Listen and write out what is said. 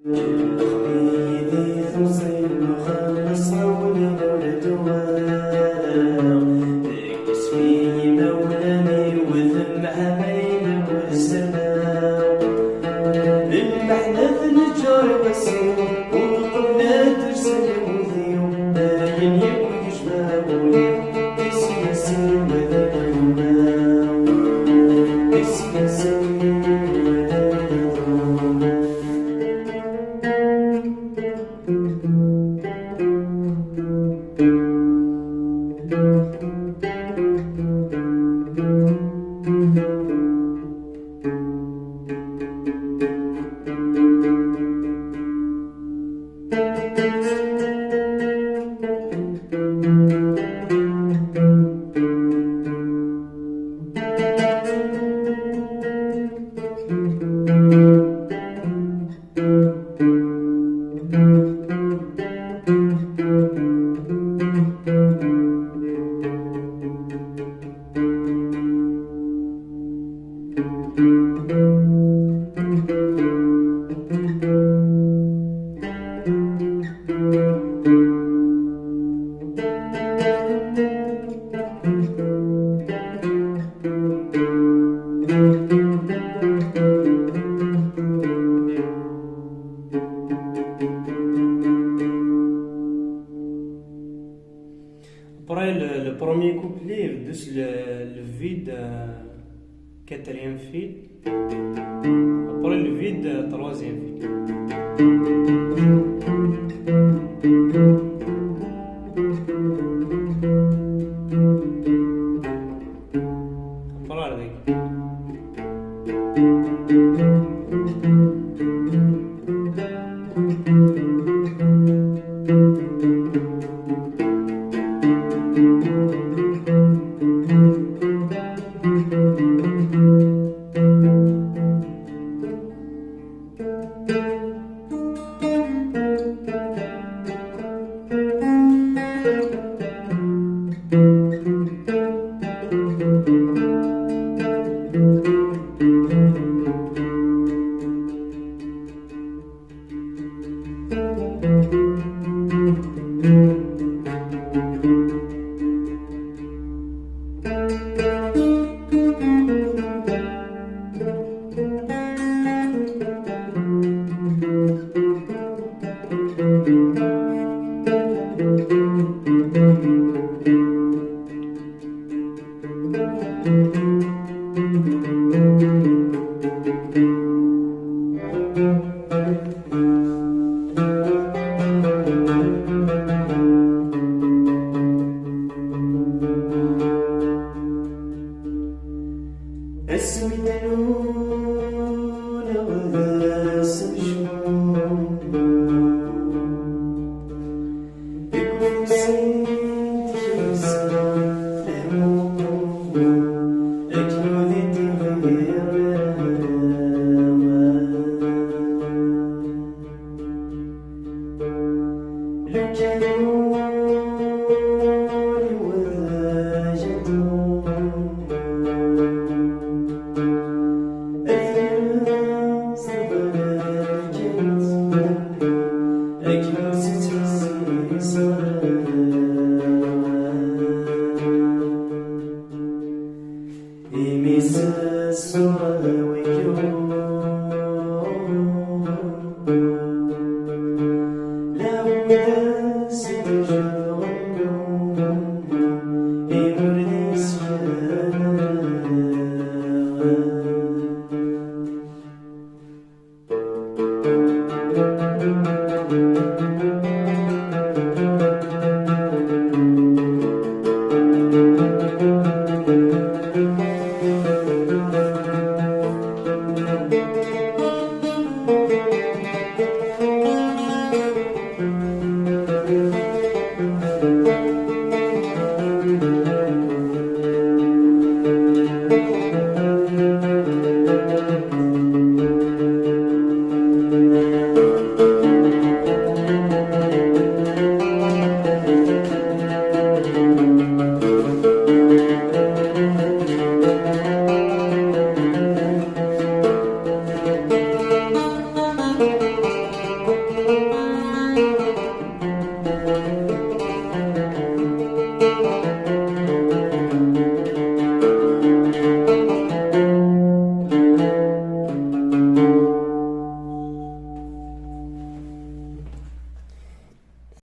خبيثي ثمصين وخلص ولي ولد اسمي مولاني وذم حبايب والسلام المحنة نجار بسيط وقبلة ترسل وذيو باين يكون شبابوني اسم سين وذا الهمام اسم سين وذا الهمام. Après le premier couplet, le vide, quatrième fil. Après le vide, troisième fil. Après avec. اسمي دلول وذا اسم شموم يكون سيد خمسة لهموم أكلودي تغير لو كانوا